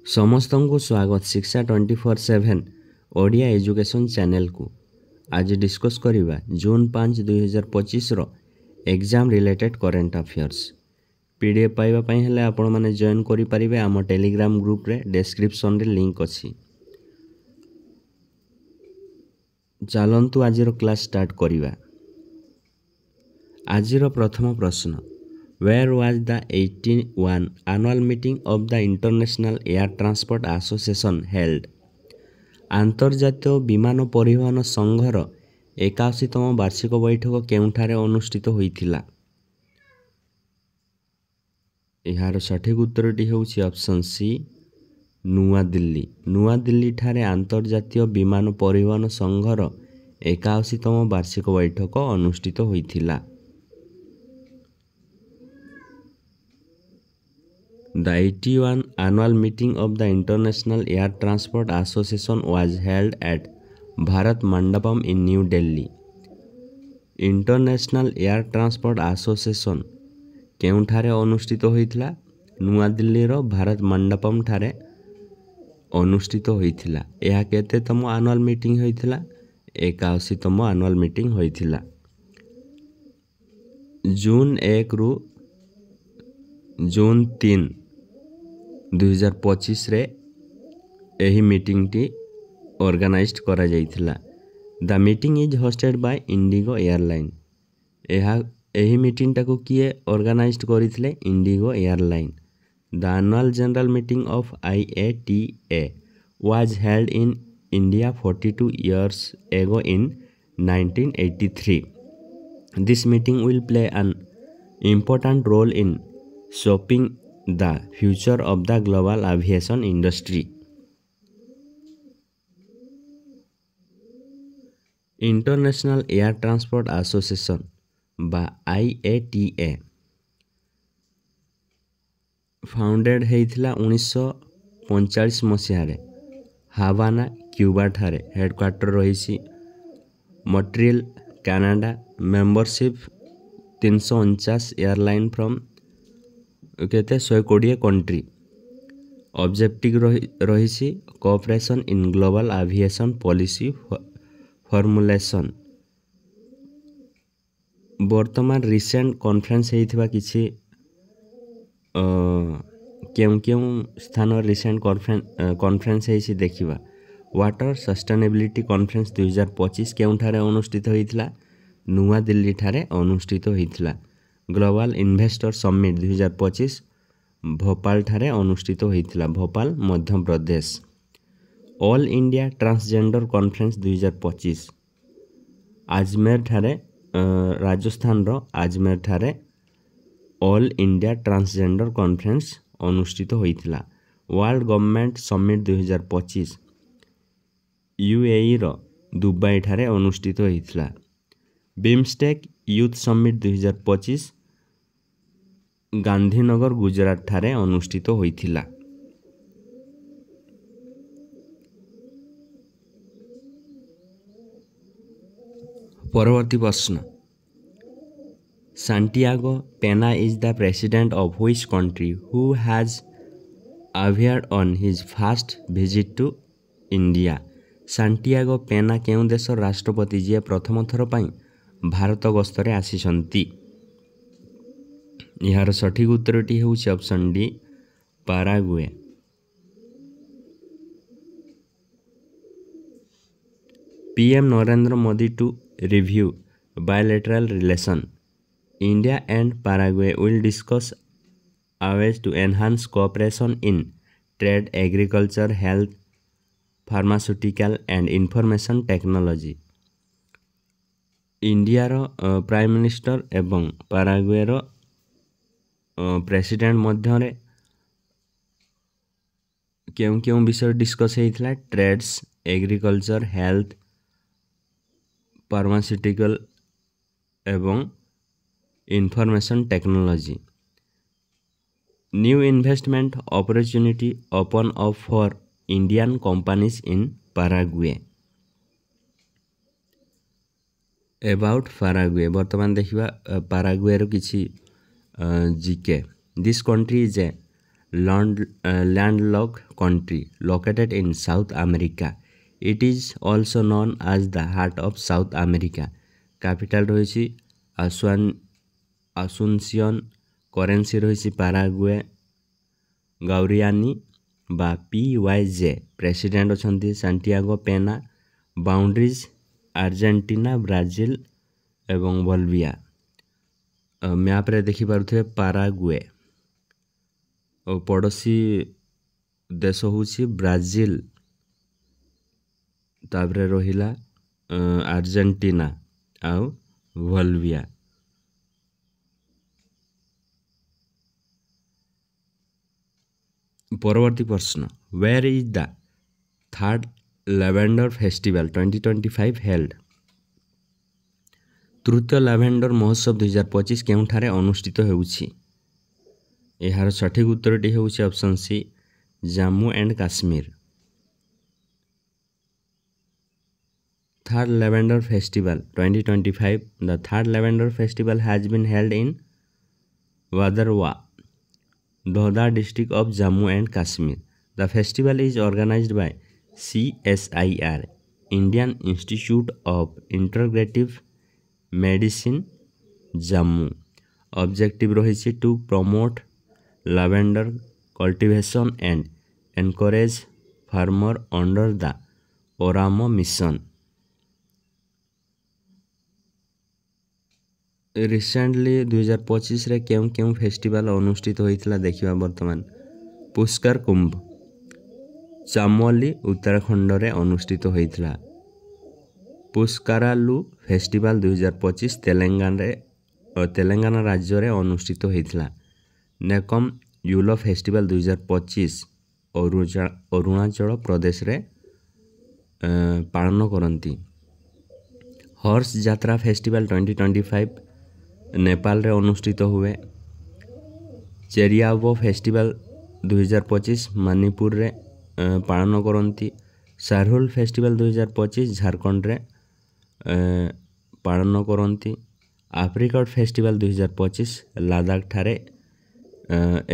समस्त को स्वागत शिक्षा 24/7 ओडिया एजुकेशन चैनल को। आज डिस्कस करिबा जून 5 2025 रो exam related current affairs. PDF पाइबा पई हेले आपण माने जॉइन करि परिबे आम टेलीग्राम ग्रुप रे डिस्क्रिप्शन रे लिंक अछि। चलंतु आज रो क्लास स्टार्ट करिबा। आज रो प्रथम प्रश्न, Where was the 81 annual meeting of the International Air Transport Association held? आंतर्जातीय विमान परिवहन संघर 81तम वार्षिक बैठक केउठारे अनुष्ठित होइथिला? यार सठिक उत्तरटी होउछि ऑप्शन सी नुआ दिल्ली। नुआ दिल्ली ठारे आंतर्जातीय विमान परिवहन संघर 81तम वार्षिक बैठक अनुष्ठित होइथिला। The 81 annual meeting of the International Air Transport Association was held at Bharat Mandapam in New Delhi. International Air Transport Association केउठारे अनुष्ठित होइथिला? नुआ दिल्ली रो भारत मंडपम ठारे अनुष्ठित होइथिला। एहा केतेतम एनुअल मीटिंग होइथिला? 81तम एनुअल मीटिंग होइथिला। जून 1 रु जून 3 2025 रे एही मीटिंग टी ऑर्गेनाइज्ड करा जाइथिला। The meeting is hosted by IndiGo airline. एही मीटिंग टाको किए ऑर्गेनाइज्ड करिथिले? IndiGo airline. The annual general meeting of IATA was held in India 42 years ago in 1983. This meeting will play an important role in shaping the future of the global aviation industry. International Air Transport Association बा IATA founded हेइथिला 1945 मसीह रे Havana Cuba ठारे। Headquarter रहिछि Montreal Canada. Membership 349 airline from केते 120 country. Objective रहिछि cooperation in global aviation policy formulation. वर्तमान recent conference हेइथिबा किछि केउ स्थान रिसेंट कॉन्फ्रेंस हेइछि देखिबा। वाटर सस्टेनेबिलिटी कॉन्फ्रेंस 2025 केउठारे अनुष्ठित होइथिला? नुआ दिल्ली ठारे अनुष्ठित होइथिला। ग्लोबल इन्वेस्टर समिट 2025 भोपाल ठारे अनुष्ठित होइथिला। Bhopal Madhya Pradesh. All India transgender conference 2025 Ajmer ठारे राजस्थान रो अजमेर ठारे ऑल इंडिया ट्रांसजेंडर कॉन्फ्रेंस अनुष्ठित होइथिला। वर्ल्ड गवर्नमेंट समिट 2025 UAE रो दुबई ठारे अनुष्ठित होइथिला। BIMSTEC youth summit 2025 Gandhinagar Gujarat ठारे अनुष्ठित होइथिला। परवर्ती प्रश्न, Santiago Peña is the president of which country who has appeared on his first visit to India? Santiago Peña केउं देशर राष्ट्रपति जे प्रथम थर पई भारत गस्तरे आसीछंती? यार सठिक उत्तरटी हेउछि option D Paraguay. PM Narendra Modi to review bilateral relation. India and Paraguay will discuss ways to enhance cooperation in trade, agriculture, health, pharmaceutical and information technology. India रो प्राइम मिनिस्टर एवं पाराग्वे रो प्रेसिडेंट मध्य रे केउं विषय डिस्कस हेइथिला? Trades, agriculture, health, pharmaceutical एवं information technology. New investment opportunity open up for Indian companies in Paraguay. About Paraguay वर्तमान देखिबा पाराग्वे रो किछि GK. This country is a landlocked country located in South America. It is also known as the heart of South America. Capital রয়েছে আসুনসিয়ন, currency রয়েছে পারাগুয়ে, Guarani বা PYJ, president অଛନ୍ତି Santiago Peña, boundaries Argentina, Brazil ଏବଂ Bolivia. ମ୍ୟାପ୍ରେ ଦେଖିପାରୁଥିବେ Paraguay ଓ ପଡ଼ୋଶୀ ଦେଶ ହେଉଛି ବ୍ରାଜିଲ, ତାପରେ ରହିଲା ଆର୍ଜେଣ୍ଟିନା ଆଉ ବୋଲିଭିଆ। ପରବର୍ତ୍ତୀ ପ୍ରଶ୍ନ, where is the third lavender festival 2025 held? ତୃତୀୟ ଲାଭେଣ୍ଡର ମହୋତ୍ସବ 2025 କେଉଁଠାରେ ଅନୁଷ୍ଠିତ ହେଉଛି? ଏହାର ସଠିକ ଉତ୍ତରଟି ହେଉଛି option C, Jammu and Kashmir. Third Lavender Festival 2025. The third Lavender Festival has been held in Vadarwa, Doda district of Jammu and Kashmir. The festival is organized by CSIR, Indian Institute of Integrative Medicine, Jammu. Objective रही to promote lavender cultivation and encourage farmer under the Oramo mission. Recently 2025 रे केउं केउं festival अनुष्ठित होइतिला देखिबा। वर्तमान पुष्कर कुंभ चामोली उत्तराखंड रे अनुष्ठित होइतिला। Pushkaralu festival 2025 Telangana राज्य रे अनुष्ठित होइतिला। Nekam yellow festival 2025 Arunachal Pradesh रे पालन करंती। Horse यात्रा फेस्टिवल 2025 नेपाल रे अनुष्ठित हुए। चेरियावो फेस्टिवल 2025 मणिपुर रे पालन करंती। सारहुल फेस्टिवल 2025 झारखंड रे पालन करंती। आफ्रिकट फेस्टिवल 2025 लद्दाख ठारे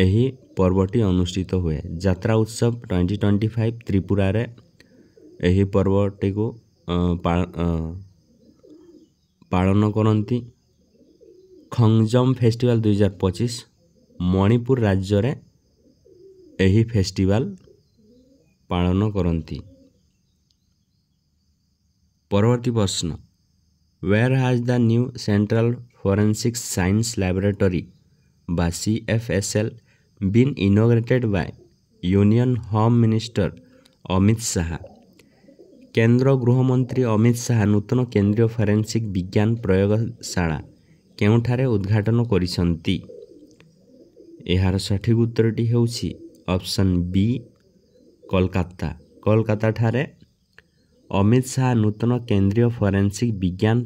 एही पर्वटी अनुष्ठित हुए। यात्रा उत्सव 2025 त्रिपुरा रे एही पर्वटी को पालन करंती। खंगजम फेस्टिवल 2025 मणिपुर राज्य रे एही फेस्टिवल पालन करंती। परवर्ती प्रश्न, where has the new central forensic science laboratory बा CFSL been inaugurated by union home minister Amit Shah? केंद्र गृहमंत्री अमित शाह नूतन केंद्रीय फोरेंसिक विज्ञान प्रयोगशाला केउठारे उद्घाटन करिसंती? एहार सठिक उत्तरटी हेउछि ऑप्शन बी, कोलकाता। कोलकाता ठारे अमित शाह नूतन केंद्रीय फोरेंसिक विज्ञान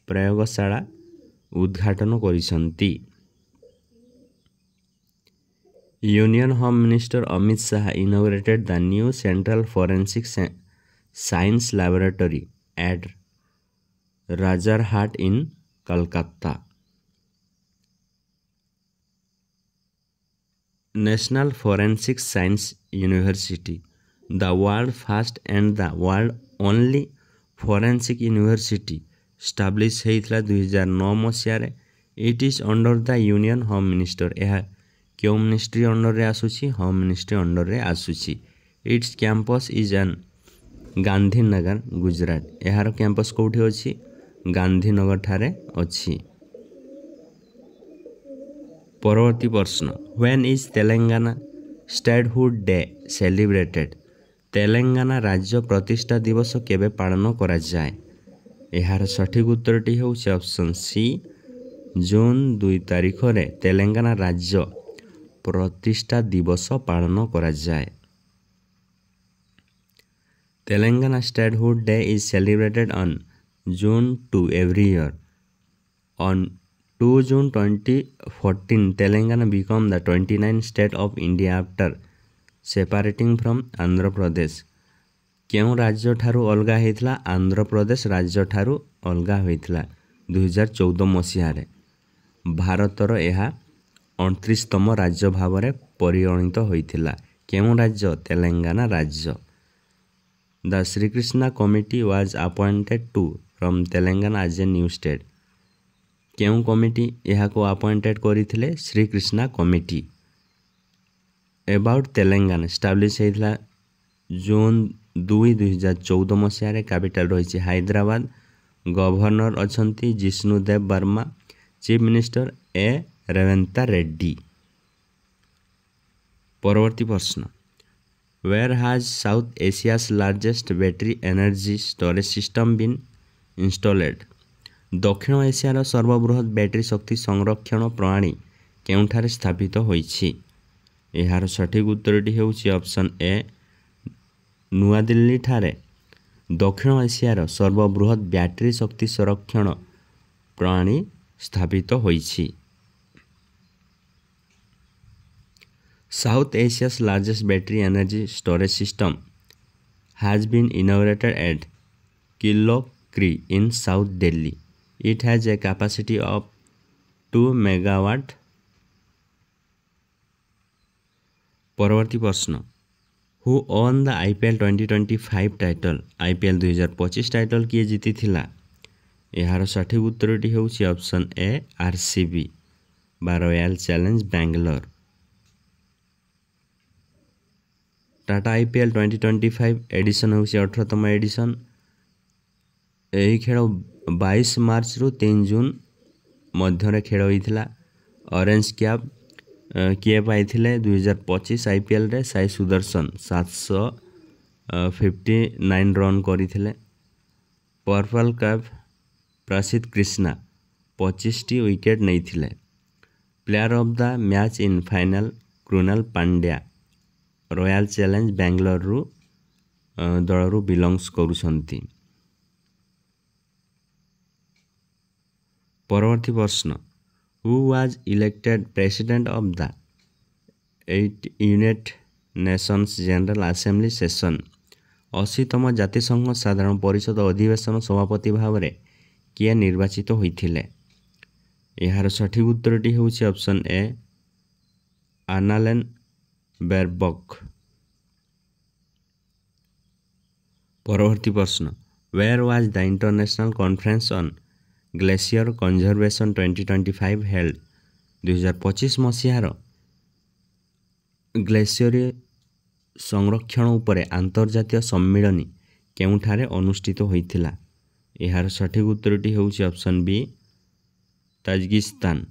प्रयोगशाला उद्घाटन करिसंती। Union home minister Amit Shah inaugurated the new central forensic science laboratory at Rajarhat in Kolkata. National Forensic Science University, the world first and the world only forensic university, established ହେଇଥିଲା 2009 ମସିହାରେ। It is under the Union Home Minister. ଏହା କେଉଁ ministry ଅଣ୍ଡରରେ ଆସୁଛି? Home ministry ଅଣ୍ଡରରେ ଆସୁଛି। Its campus is in Gandhinagar, Gujarat. ଏହାର campus କେଉଁଠି ଅଛି? ଗାନ୍ଧୀନଗର ଠାରେ ଅଛି। परवर्ती प्रश्न, when is Telangana statehood day celebrated? Telangana राज्य प्रतिष्ठा दिवस केबे पालन करा जाए? एहार सठिक उत्तरटी होउछि ऑप्शन सी, जून 2 तारिख रे तेलंगाना राज्य प्रतिष्ठा दिवस पालन करा जाए। Telangana statehood day is celebrated on June 2 every year. On 2 June 2014, Telangana became the 29th state of India after separating from Andhra Pradesh. केउं राज्य ठारू अलगा होइथिला? आंध्र प्रदेश राज्य ठारू अलगा होइथिला 2014 मसीहारे। भारतर यह 29तम राज्य भाव परिगणित होइथिला। केउं राज्य? तेलंगाना राज्य। The Srikrishna committee was appointed to from Telangana as a new state. केउं कमिटी यहाको अपॉइंटेड करिथिले? Srikrishna committee. About Telangana establish होइथिला जून 2, 2014 मसीह। कैपिटल रही हैदराबाद। गवर्नर अछंती Jishnu Dev Varma. Chief minister A Revanth Reddy. परवर्ती प्रश्न, where has South Asia's largest battery energy storage system been installed? दक्षिण एशियार सर्वबृहत बैटरी शक्ति संरक्षण प्रणाली केउंठारे स्थापित होइछि? एहार सठिक उत्तरटी हेउछि ऑप्शन ए नुआ दिल्ली ठारे दक्षिण एशियार सर्वबृहत बैटरी शक्ति संरक्षण प्रणाली स्थापित होइछि। South Asia's largest battery energy storage system has been inaugurated at Kilokri in South Delhi. It has a capacity of 2 megawatt. परवर्ती प्रश्न, Who won the IPL 2025 title? IPL 2025 title किए जीति थिला? एहार सठिक उत्तरटी हेउछि ऑप्शन ए आरसीबी बा royal challenge Bangalore. Tata IPL 2025 edition हूँ 18तम एडिशन। यही खेल 22 मार्च रु 3 जून मध्य खेल होता। ऑरेंज कैप किए पाई 2025 आईपीएल रे साई सुदर्शन 759 रन करते। पर्पल कैप प्रसिद्ध कृष्णा 25टी विकेट नहीं। Player of the match in final Krunal Pandya royal challenge Bangalore रु दल रु बिलोंग्स करुछंती। परवर्ती प्रश्न, who was elected president of the 8 United Nations General Assembly session? 80तम जातिसंघ साधारण परिषद अधिवेशन सभापति भाव में किए निर्वाचित होइथिले? एहार सठिक उत्तरटी हेउछि ऑप्शन ए आनालेन बेरबॉक। परवर्ती प्रश्न, where was the international conference on glacier conservation 2025 held? 2025 मसीहार ग्लेशियर संरक्षण उपरे अंतर्जातीय सम्मिलनी केउंठारे अनुष्ठित होइथिला? एहार सठिक उत्तरटी हेउछि ऑप्शन बी ताजिकिस्तान।